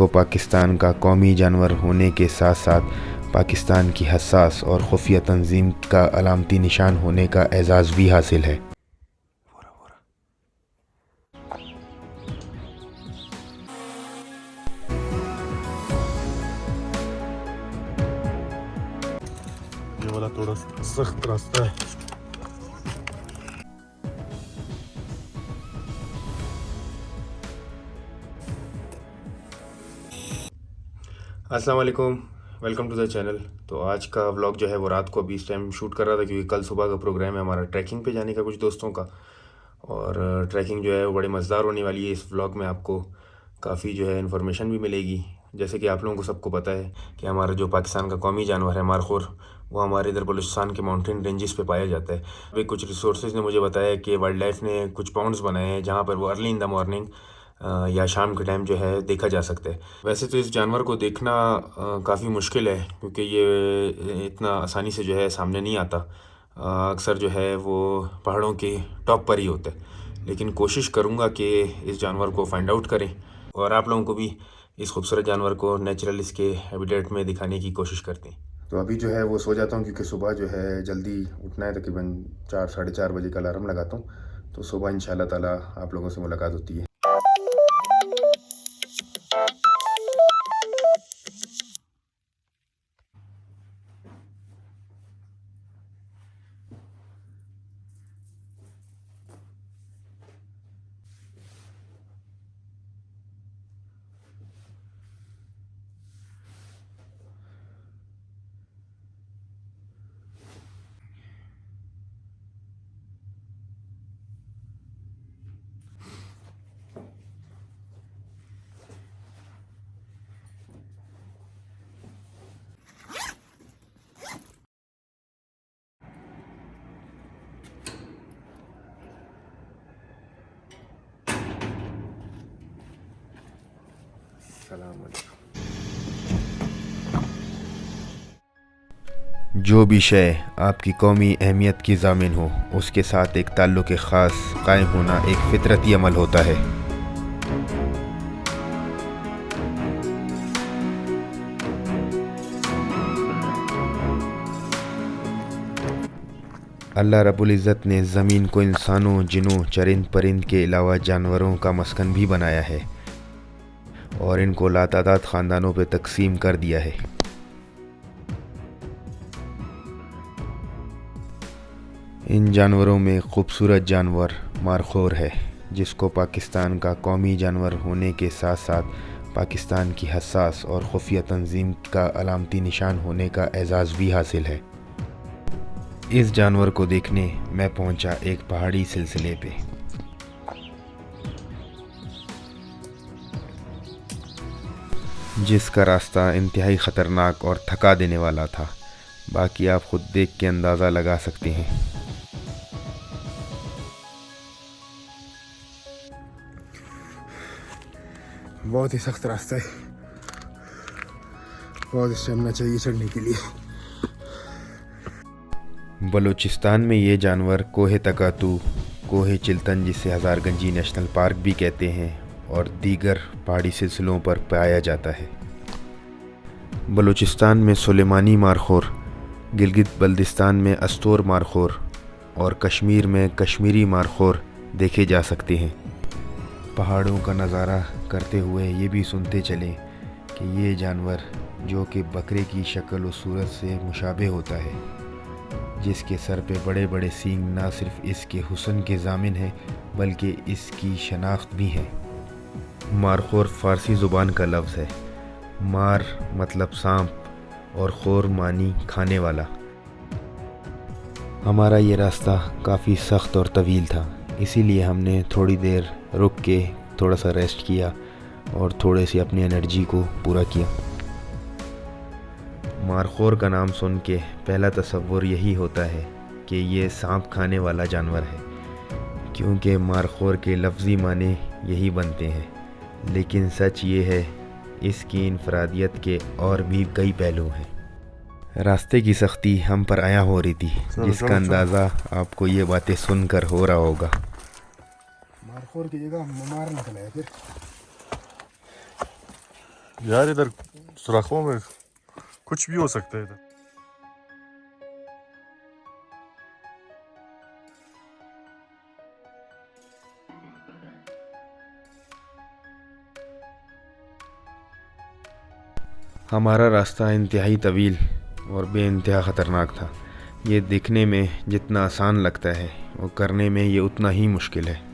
को पाकिस्तान का कौमी जानवर होने के साथ साथ पाकिस्तान की हसास और खुफिया तंजीम का अलामती निशान होने का एजाज़ भी हासिल है। ये वाला थोड़ा सख्त रास्ता है। अस्सलाम वालेकुम, वेलकम टू द चैनल। तो आज का व्लॉग जो है वो रात को अभी इस टाइम शूट कर रहा था क्योंकि कल सुबह का प्रोग्राम है हमारा ट्रैकिंग पे जाने का कुछ दोस्तों का। और ट्रैकिंग जो है वो बड़ी मज़ेदार होने वाली है। इस व्लॉग में आपको काफ़ी जो है इन्फॉर्मेशन भी मिलेगी। जैसे कि आप लोगों को सबको पता है कि हमारा जो पाकिस्तान का कौमी जानवर है मारखोर, वो हमारे इधर बलूचिस्तान के माउंटेन रेंजेस पे पाया जाता है। अभी कुछ रिसोर्सेज ने मुझे बताया कि वाइल्ड लाइफ ने कुछ पॉन्ड्स बनाए हैं जहाँ पर वो अर्ली इन द मॉर्निंग या शाम के टाइम जो है देखा जा सकता है। वैसे तो इस जानवर को देखना काफ़ी मुश्किल है क्योंकि ये इतना आसानी से जो है सामने नहीं आता। अक्सर जो है वो पहाड़ों के टॉप पर ही होता है। लेकिन कोशिश करूँगा कि इस जानवर को फाइंड आउट करें और आप लोगों को भी इस खूबसूरत जानवर को नेचुरल इसके हैबिटेट में दिखाने की कोशिश करते हैं। तो अभी जो है वो सो जाता हूँ क्योंकि सुबह जो है जल्दी उठना है। तकरीबन 4 साढ़े 4 बजे का अलार्म लगाता हूँ, तो सुबह इंशाल्लाह ताला आप लोगों से मुलाकात होती है। जो भी शय आपकी कौमी अहमियत की ज़ामिन हो, उसके साथ एक ताल्लुक़ ख़ास कायम होना एक फ़ितरती अमल होता है। अल्लाह रब्बुल इज़्ज़त ने ज़मीन को इंसानों, जिन्नों, चरिंद परिंद के अलावा जानवरों का मस्कन भी बनाया है और इनको लातादाद ख़ानदानों पे तकसीम कर दिया है। इन जानवरों में खूबसूरत जानवर मारखोर है, जिसको पाकिस्तान का कौमी जानवर होने के साथ साथ पाकिस्तान की हसास और खुफिया तंजीम का अलामती निशान होने का एजाज़ भी हासिल है। इस जानवर को देखने मैं पहुंचा एक पहाड़ी सिलसिले पे। जिसका रास्ता इंतहाई ख़तरनाक और थका देने वाला था। बाकी आप खुद देख के अंदाज़ा लगा सकते हैं। बहुत ही सख्त रास्ता है, बहुत स्टेमिना चाहिए चढ़ने के लिए। बलूचिस्तान में ये जानवर कोहे तकातू, कोहे चिल्तन जिसे हज़ारगंजी नेशनल पार्क भी कहते हैं, और दीगर पहाड़ी सिलसिलों पर पाया जाता है। बलूचिस्तान में सुलेमानी मारखोर, गिलगित बल्दिस्तान में अस्तोर मारखोर और कश्मीर में कश्मीरी मारखोर देखे जा सकते हैं। पहाड़ों का नज़ारा करते हुए ये भी सुनते चलें कि ये जानवर जो कि बकरे की शक्ल और सूरत से मुशाबे होता है, जिसके सर पे बड़े बड़े सींग ना सिर्फ इसके हुस्न के ज़ामिन हैं बल्कि इसकी शनाख्त भी है। मारखोर फ़ारसी ज़ुबान का लफ्ज़ है। मार मतलब सांप और खोर मानी खाने वाला। हमारा ये रास्ता काफ़ी सख्त और तवील था, इसीलिए हमने थोड़ी देर रुक के थोड़ा सा रेस्ट किया और थोड़े से अपनी एनर्जी को पूरा किया। मारखोर का नाम सुन के पहला तसव्वुर यही होता है कि ये सांप खाने वाला जानवर है, क्योंकि मारखोर के लफ्ज़ी माने यही बनते हैं। लेकिन सच ये है इसकी इनफरादियत के और भी कई पहलू हैं। रास्ते की सख्ती हम पर आया हो रही थी, जिसका अंदाज़ा आपको ये बातें सुनकर हो रहा होगा। मारखोर की जगह मार निकला है फिर। यार इधर सुरखों में कुछ भी हो सकता है इधर। हमारा रास्ता इंतहाई तवील और बेइंतहा ख़तरनाक था। ये दिखने में जितना आसान लगता है वो करने में ये उतना ही मुश्किल है।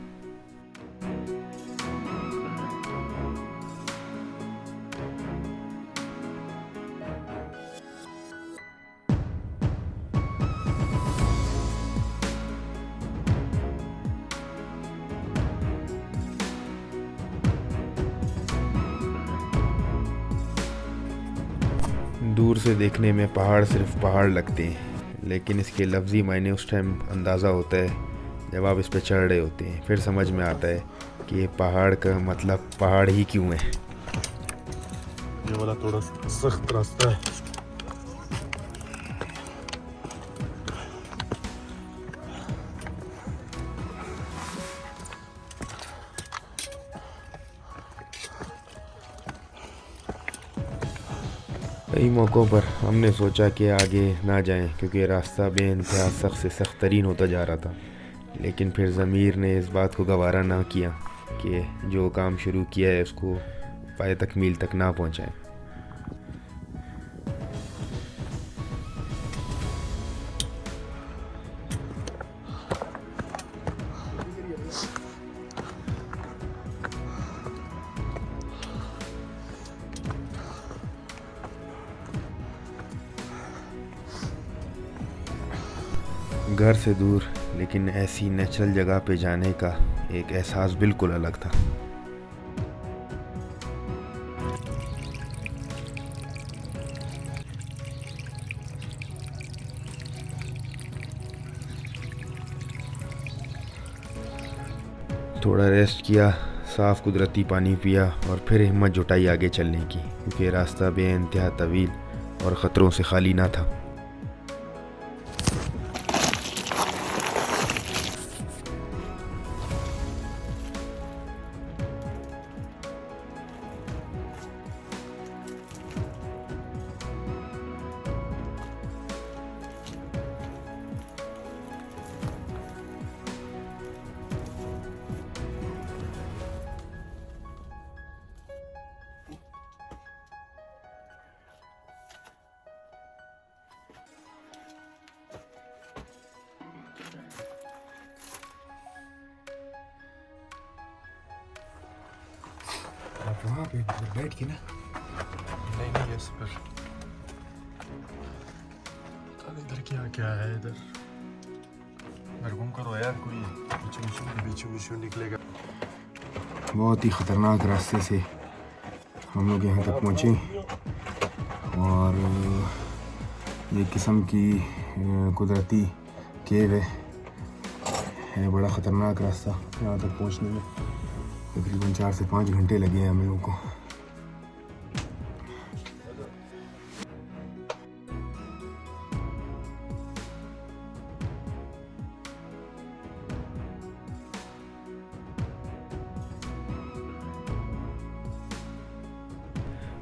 दूर से देखने में पहाड़ सिर्फ पहाड़ लगते हैं, लेकिन इसके लफ्ज़ी मायने उस टाइम अंदाज़ा होता है जब आप इस पे चढ़ रहे होते हैं। फिर समझ में आता है कि ये पहाड़ का मतलब पहाड़ ही क्यों है। ये वाला थोड़ा सख्त रास्ता है। कई मौक़ों पर हमने सोचा कि आगे ना जाएं क्योंकि रास्ता बेइंतहा सख्त से सख्त तरीन होता जा रहा था, लेकिन फिर ज़मीर ने इस बात को गवारा ना किया कि जो काम शुरू किया है उसको पाए तकमील तक ना पहुँचाएं। घर से दूर लेकिन ऐसी नेचुरल जगह पे जाने का एक एहसास बिल्कुल अलग था। थोड़ा रेस्ट किया, साफ़ कुदरती पानी पिया और फिर हिम्मत जुटाई आगे चलने की, क्योंकि रास्ता बेइंतहा तवील और ख़तरों से खाली ना था। आप वहाँ पे बैठ के ना, नहीं ये पर इधर क्या है इधर। इधर घूम करो यार, कोई बिच्छू निकलेगा। बहुत ही ख़तरनाक रास्ते से हम लोग यहाँ तक पहुँचे और ये किस्म की कुदरती केव है। बड़ा ख़तरनाक रास्ता, यहाँ तक पहुँचने में तकरीबन 4 से 5 घंटे लगे हैं हम लोगों को।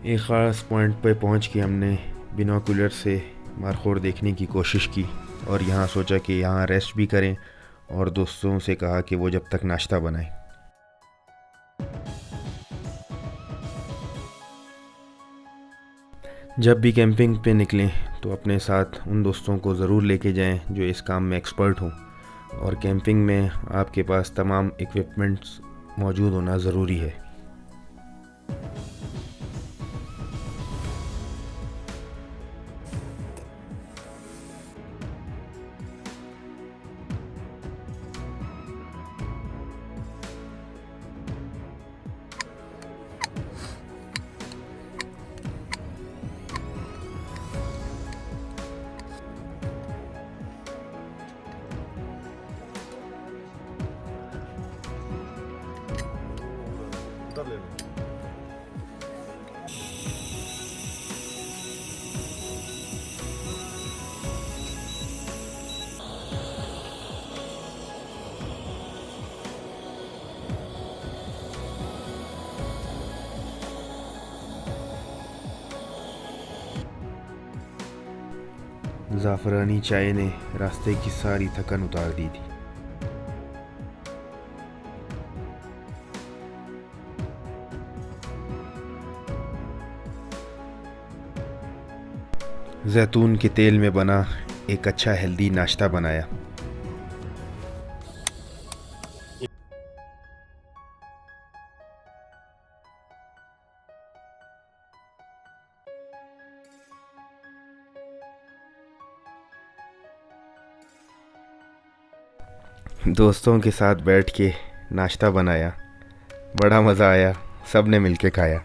एक ख़ास पॉइंट पे पहुंच के हमने बिनोकुलर से मारखोर देखने की कोशिश की और यहाँ सोचा कि यहाँ रेस्ट भी करें, और दोस्तों से कहा कि वो जब तक नाश्ता बनाएं। जब भी कैंपिंग पे निकलें तो अपने साथ उन दोस्तों को ज़रूर लेके जाएं जो इस काम में एक्सपर्ट हों, और कैंपिंग में आपके पास तमाम इक्विपमेंट्स मौजूद होना ज़रूरी है। ज़ाफ़रानी चाय ने रास्ते की सारी थकन उतार दी थी। जैतून के तेल में बना एक अच्छा हेल्दी नाश्ता बनाया। दोस्तों के साथ बैठ के नाश्ता बनाया, बड़ा मज़ा आया, सब ने मिलके खाया।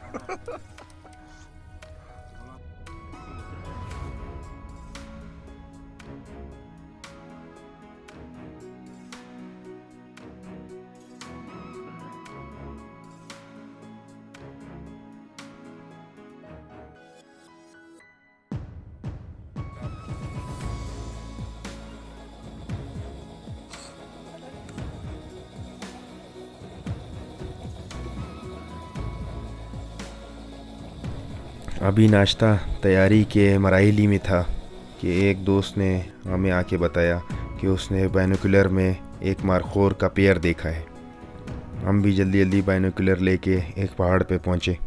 अभी नाश्ता तैयारी के मराइली में था कि एक दोस्त ने हमें आके बताया कि उसने बाइनोकुलर में एक मारखोर का पेयर देखा है। हम भी जल्दी जल्दी बाइनोकुलर लेके एक पहाड़ पे पहुंचे।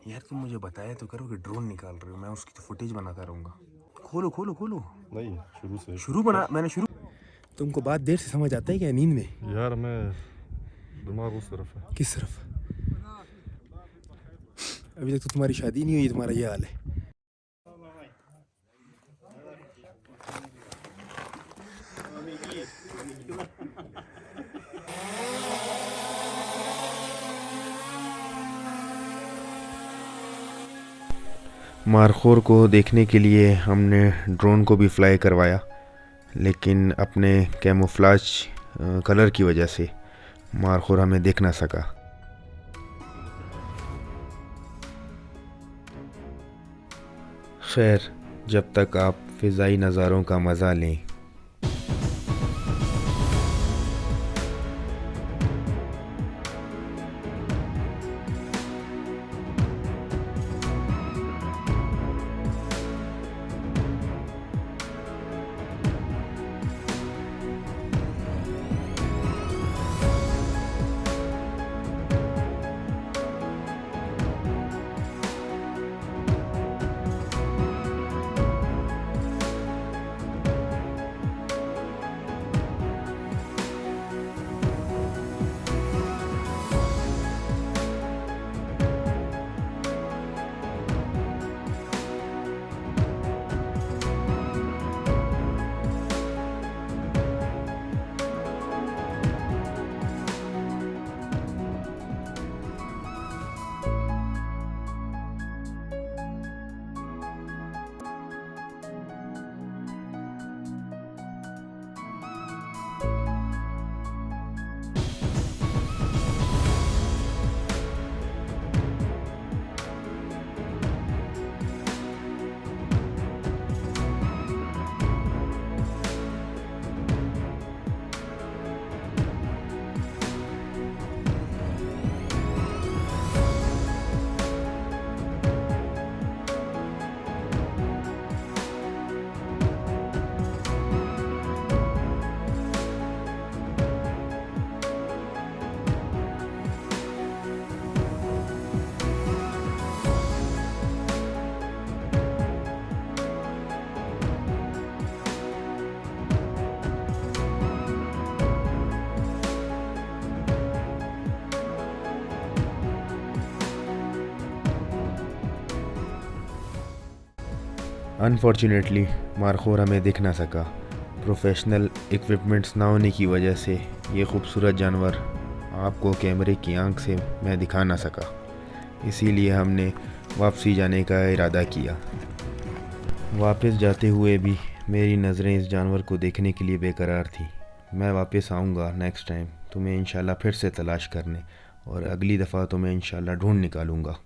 यार तुम मुझे बताया तो करो कि ड्रोन निकाल रहे हो, मैं उसकी तो फुटेज बनाता रहूँगा। खोलो खोलो खोलो। नहीं, शुरू से शुरू बना मैंने शुरू। तुमको बात देर से समझ आता है क्या नींद में? यार मैं दिमाग उस तरफ है। किस तरफ? अभी तक तो तुम्हारी शादी नहीं हुई, तुम्हारा ये हाल है। मारखोर को देखने के लिए हमने ड्रोन को भी फ्लाई करवाया, लेकिन अपने कैमोफ्लाज कलर की वजह से मारखोर हमें देख ना सका। खैर, जब तक आप फ़िज़ाई नज़ारों का मज़ा लें। अनफॉर्चुनेटली मारखोर हमें दिख ना सका। प्रोफेशनल इक्विपमेंट्स ना होने की वजह से ये खूबसूरत जानवर आपको कैमरे की आंख से मैं दिखा ना सका, इसीलिए हमने वापसी जाने का इरादा किया। वापस जाते हुए भी मेरी नज़रें इस जानवर को देखने के लिए बेकरार थी। मैं वापस आऊँगा नेक्स्ट टाइम तुम्हें इंशाल्लाह फिर से तलाश करने, और अगली दफ़ा तो मैं इंशाल्लाह ढूंढ निकालूँगा।